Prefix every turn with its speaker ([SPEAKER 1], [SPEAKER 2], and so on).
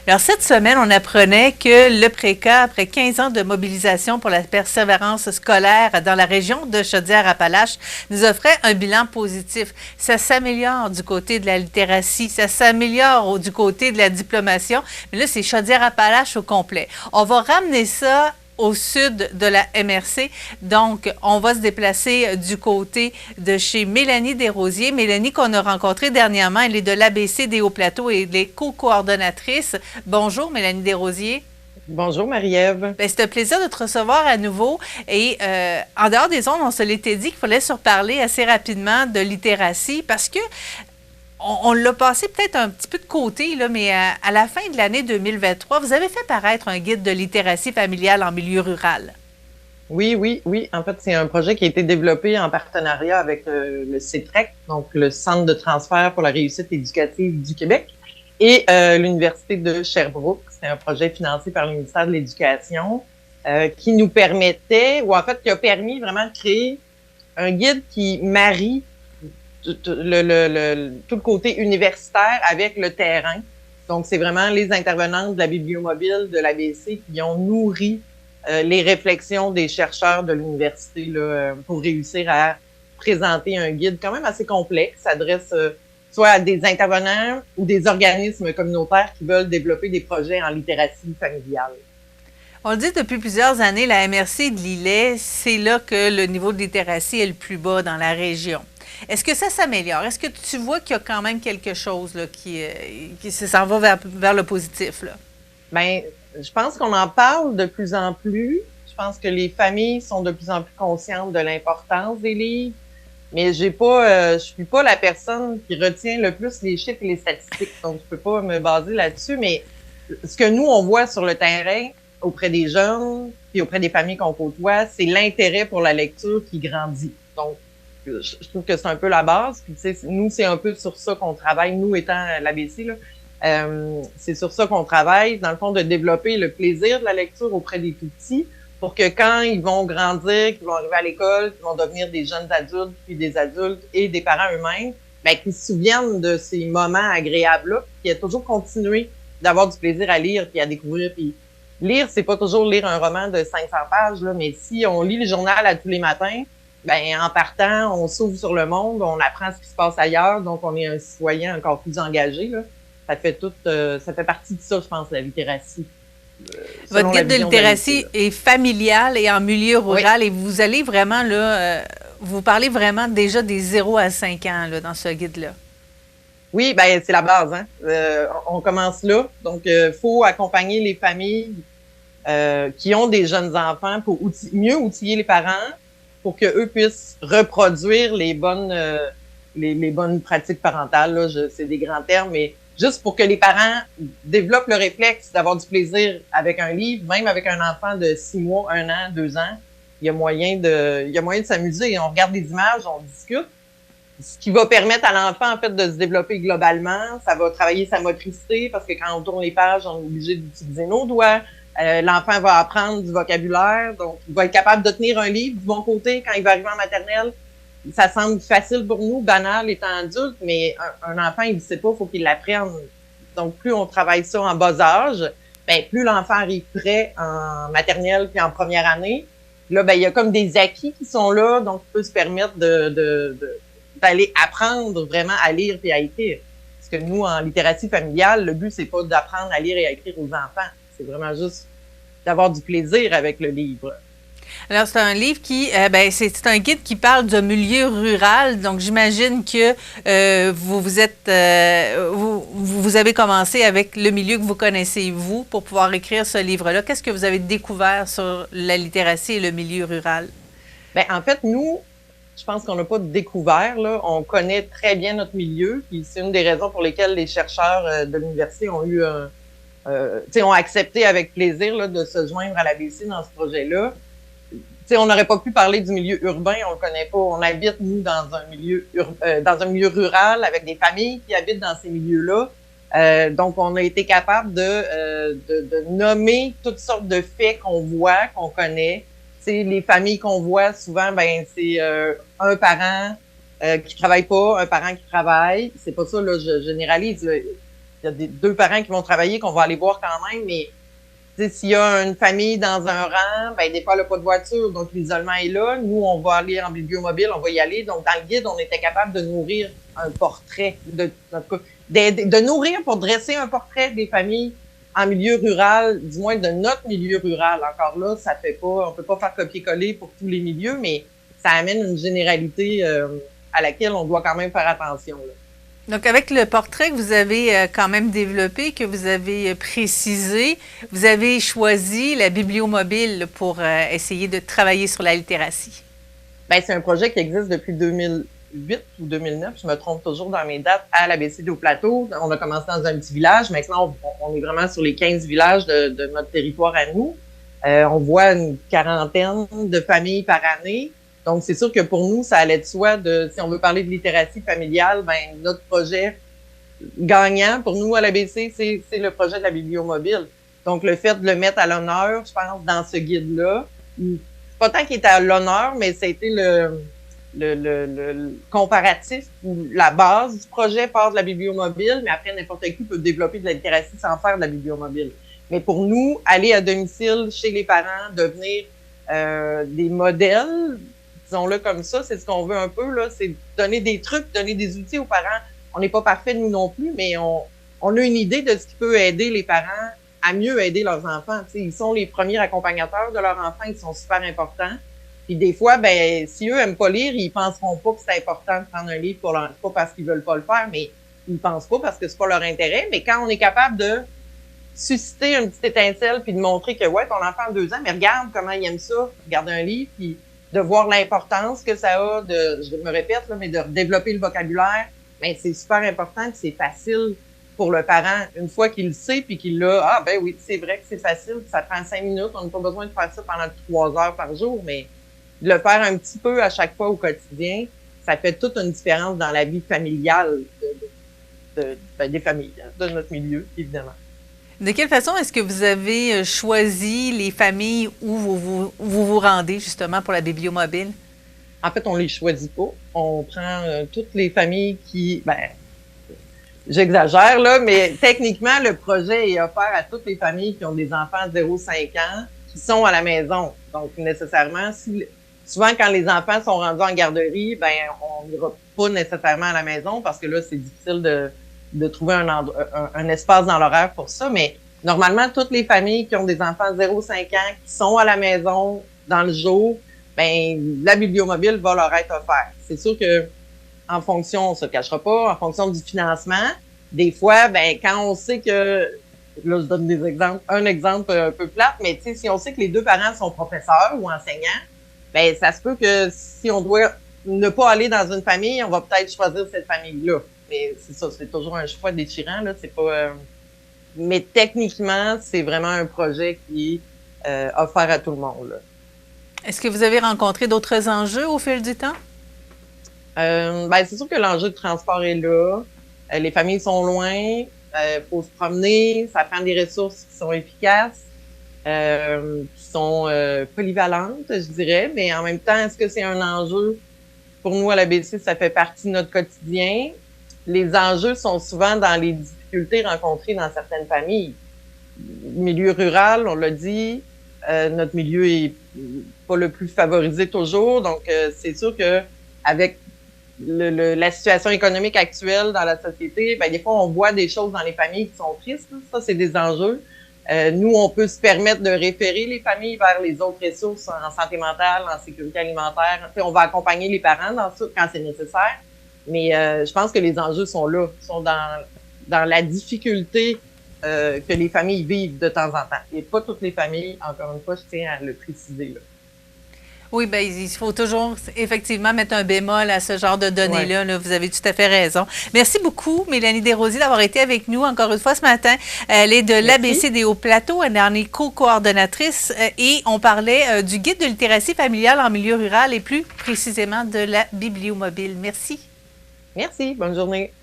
[SPEAKER 1] Alors, cette semaine, on apprenait que le PRECA, après 15 ans de mobilisation pour la persévérance scolaire dans la région de Chaudière-Appalaches, nous offrait un bilan positif. Ça s'améliore du côté de la littératie, ça s'améliore du côté de la diplomation, mais là, c'est Chaudière-Appalaches au complet. On va ramener ça au sud de la MRC. Donc, on va se déplacer du côté de chez Mélanie Desrosiers. Mélanie qu'on a rencontrée dernièrement, elle est de l'ABC des Hauts-Plateaux et elle est co-coordonnatrice. Bonjour, Mélanie Desrosiers.
[SPEAKER 2] Bonjour, Marie-Ève.
[SPEAKER 1] C'est un plaisir de te recevoir à nouveau. Et en dehors des ondes, on se l'était dit qu'il fallait se reparler assez rapidement de littératie parce que on l'a passé peut-être un petit peu de côté, là, mais à la fin de l'année 2023, vous avez fait paraître un guide de littératie familiale en milieu rural.
[SPEAKER 2] Oui. En fait, c'est un projet qui a été développé en partenariat avec le CETREC, donc le Centre de transfert pour la réussite éducative du Québec, et l'Université de Sherbrooke. C'est un projet financé par le ministère de l'Éducation qui nous permettait, ou en fait qui a permis vraiment de créer un guide qui marie tout le côté universitaire avec le terrain. Donc, c'est vraiment les intervenants de la bibliomobile de l'ABC qui ont nourri les réflexions des chercheurs de l'université là, pour réussir à présenter un guide quand même assez complexe, s'adresse soit à des intervenants ou des organismes communautaires qui veulent développer des projets en littératie familiale.
[SPEAKER 1] On le dit depuis plusieurs années, la MRC de Lillet, c'est là que le niveau de littératie est le plus bas dans la région. Est-ce que ça s'améliore? Est-ce que tu vois qu'il y a quand même quelque chose là, qui s'en va vers le positif? Là?
[SPEAKER 2] Bien, je pense qu'on en parle de plus en plus. Je pense que les familles sont de plus en plus conscientes de l'importance des livres. Mais je suis pas la personne qui retient le plus les chiffres et les statistiques. Donc, je peux pas me baser là-dessus. Mais ce que nous, on voit sur le terrain, auprès des jeunes, puis auprès des familles qu'on côtoie, c'est l'intérêt pour la lecture qui grandit. Donc, je trouve que c'est un peu la base. Puis, tu sais, nous, c'est un peu sur ça qu'on travaille, nous étant l'ABC, là. C'est sur ça qu'on travaille, dans le fond, de développer le plaisir de la lecture auprès des tout-petits pour que quand ils vont grandir, qu'ils vont arriver à l'école, qu'ils vont devenir des jeunes adultes, puis des adultes et des parents eux-mêmes, ben, qu'ils se souviennent de ces moments agréables-là, puis qu'ils aient toujours continué d'avoir du plaisir à lire puis à découvrir. Puis lire, c'est pas toujours lire un roman de 500 pages, là, mais si on lit le journal à tous les matins, ben en partant, on s'ouvre sur le monde, on apprend ce qui se passe ailleurs, donc on est un citoyen encore plus engagé, là. Ça fait partie de ça, je pense, la littératie.
[SPEAKER 1] Votre guide de littératie est familial et en milieu rural,
[SPEAKER 2] oui.
[SPEAKER 1] Et vous allez vraiment, là, vous parlez vraiment déjà des 0 à 5 ans, là, dans ce guide-là.
[SPEAKER 2] Oui, ben c'est la base, hein. On commence là. Donc, faut accompagner les familles qui ont des jeunes enfants pour mieux outiller les parents pour que eux puissent reproduire les bonnes pratiques parentales. Là, c'est des grands termes, mais juste pour que les parents développent le réflexe d'avoir du plaisir avec un livre, même avec un enfant de 6 mois, 1 an, 2 ans, il y a moyen de s'amuser. On regarde des images, on discute. Ce qui va permettre à l'enfant, en fait, de se développer globalement. Ça va travailler sa motricité parce que quand on tourne les pages, on est obligé d'utiliser nos doigts. L'enfant va apprendre du vocabulaire, donc il va être capable de tenir un livre du bon côté quand il va arriver en maternelle. Ça semble facile pour nous, banal étant adulte, mais un enfant, il ne sait pas, il faut qu'il l'apprenne. Donc, plus on travaille ça en bas âge, ben plus l'enfant arrive prêt en maternelle puis en première année. Là, ben il y a comme des acquis qui sont là, donc il peut se permettre d'aller apprendre vraiment à lire et à écrire. Parce que nous, en littératie familiale, le but, c'est pas d'apprendre à lire et à écrire aux enfants. C'est vraiment juste d'avoir du plaisir avec le livre.
[SPEAKER 1] Alors, c'est un livre qui, c'est un guide qui parle du milieu rural. Donc, j'imagine que vous avez commencé avec le milieu que vous connaissez, vous, pour pouvoir écrire ce livre-là. Qu'est-ce que vous avez découvert sur la littératie et le milieu rural?
[SPEAKER 2] Bien, en fait, nous, je pense qu'on n'a pas découvert, là. On connaît très bien notre milieu. Puis c'est une des raisons pour lesquelles les chercheurs de l'université ont accepté avec plaisir là, de se joindre à l'ABC dans ce projet-là. On n'aurait pas pu parler du milieu urbain, on le connaît pas. On habite, nous, dans un milieu rural avec des familles qui habitent dans ces milieux-là. Donc, on a été capable de nommer toutes sortes de faits qu'on voit, qu'on connaît. Les familles qu'on voit souvent, ben c'est un parent qui travaille pas, un parent qui travaille. C'est pas ça, là, je généralise. y a deux parents qui vont travailler, qu'on va aller voir quand même, mais s'il y a une famille dans un rang, ben des fois, elle n'a pas de voiture, donc l'isolement est là. Nous, on va aller en bibliomobile, on va y aller. Donc, dans le guide, on était capable de nourrir un portrait, de nourrir pour dresser un portrait des familles en milieu rural, du moins de notre milieu rural. Encore là, ça fait pas, on peut pas faire copier-coller pour tous les milieux, mais ça amène une généralité à laquelle on doit quand même faire attention, là.
[SPEAKER 1] Donc, avec le portrait que vous avez quand même développé, que vous avez précisé, vous avez choisi la bibliomobile pour essayer de travailler sur la littératie.
[SPEAKER 2] Bien, c'est un projet qui existe depuis 2008 ou 2009, je me trompe toujours dans mes dates, à l'ABCD au Plateau. On a commencé dans un petit village. Maintenant, on est vraiment sur les 15 villages de notre territoire à nous. On voit une quarantaine de familles par année. Donc, c'est sûr que pour nous, ça allait de soi si on veut parler de littératie familiale, ben notre projet gagnant pour nous à l'ABC, c'est le projet de la bibliomobile. Donc, le fait de le mettre à l'honneur, je pense, dans ce guide-là, pas tant qu'il était à l'honneur, mais ça a été le comparatif ou la base du projet part de la bibliomobile, mais après, n'importe qui peut développer de la littératie sans faire de la bibliomobile. Mais pour nous, aller à domicile chez les parents, devenir des modèles, disons-le comme ça, c'est ce qu'on veut un peu, là, c'est donner des trucs, donner des outils aux parents. On n'est pas parfait, nous non plus, mais on a une idée de ce qui peut aider les parents à mieux aider leurs enfants. T'sais, ils sont les premiers accompagnateurs de leurs enfants, ils sont super importants. Puis des fois, ben, si eux aiment pas lire, ils penseront pas que c'est important de prendre un livre pas parce qu'ils veulent pas le faire, mais ils pensent pas parce que c'est pas leur intérêt. Mais quand on est capable de susciter une petite étincelle puis de montrer que, ouais, ton enfant a 2 ans, mais regarde comment il aime ça, regarde un livre, puis de voir l'importance que ça a je me répète, là, mais de développer le vocabulaire, ben, c'est super important que c'est facile pour le parent. Une fois qu'il le sait puis qu'il l'a, ah, ben oui, c'est vrai que c'est facile, ça prend 5 minutes, on n'a pas besoin de faire ça pendant 3 heures par jour, mais de le faire un petit peu à chaque fois au quotidien, ça fait toute une différence dans la vie familiale des familles, de notre milieu, évidemment.
[SPEAKER 1] De quelle façon est-ce que vous avez choisi les familles où vous rendez justement pour la bibliomobile?
[SPEAKER 2] En fait, on les choisit pas. On prend toutes les familles qui, ben, j'exagère là, mais techniquement, le projet est offert à toutes les familles qui ont des enfants de 0-5 ans qui sont à la maison. Donc, nécessairement, souvent quand les enfants sont rendus en garderie, ben, on n'ira pas nécessairement à la maison parce que là, c'est difficile de trouver un espace dans l'horaire pour ça, mais normalement, toutes les familles qui ont des enfants de 0-5 ans qui sont à la maison dans le jour, ben la bibliomobile va leur être offerte. C'est sûr que en fonction, on se cachera pas, en fonction du financement, des fois, ben quand on sait que, là je donne des exemples, un exemple un peu plate, mais tu sais, si on sait que les 2 parents sont professeurs ou enseignants, ben ça se peut que si on doit ne pas aller dans une famille, on va peut-être choisir cette famille-là. Mais c'est ça, c'est toujours un choix déchirant, là. C'est pas. Mais techniquement, c'est vraiment un projet qui est offert à tout le monde, là.
[SPEAKER 1] Est-ce que vous avez rencontré d'autres enjeux au fil du temps?
[SPEAKER 2] Ben, c'est sûr que l'enjeu de transport est là. Les familles sont loin. Faut se promener. Ça prend des ressources qui sont efficaces, qui sont polyvalentes, je dirais. Mais en même temps, est-ce que c'est un enjeu? Pour nous, à l'ABC, ça fait partie de notre quotidien. Les enjeux sont souvent dans les difficultés rencontrées dans certaines familles. Milieu rural, on l'a dit, notre milieu est pas le plus favorisé toujours, donc c'est sûr que avec la situation économique actuelle dans la société, ben des fois on voit des choses dans les familles qui sont tristes. Ça, c'est des enjeux. Nous, on peut se permettre de référer les familles vers les autres ressources en santé mentale, en sécurité alimentaire. On va accompagner les parents dans ça quand c'est nécessaire. Mais je pense que les enjeux sont là, sont dans la difficulté que les familles vivent de temps en temps. Et pas toutes les familles, encore une fois, je tiens à le préciser, là.
[SPEAKER 1] Oui, bien, il faut toujours effectivement mettre un bémol à ce genre de données-là. Là. Vous avez tout à fait raison. Merci beaucoup, Mélanie Desrosiers, d'avoir été avec nous encore une fois ce matin. Elle est de l'ABCD au Plateau. Elle en est co-coordonnatrice et on parlait du guide de littératie familiale en milieu rural et plus précisément de la bibliomobile. Merci.
[SPEAKER 2] Merci. Bonne journée.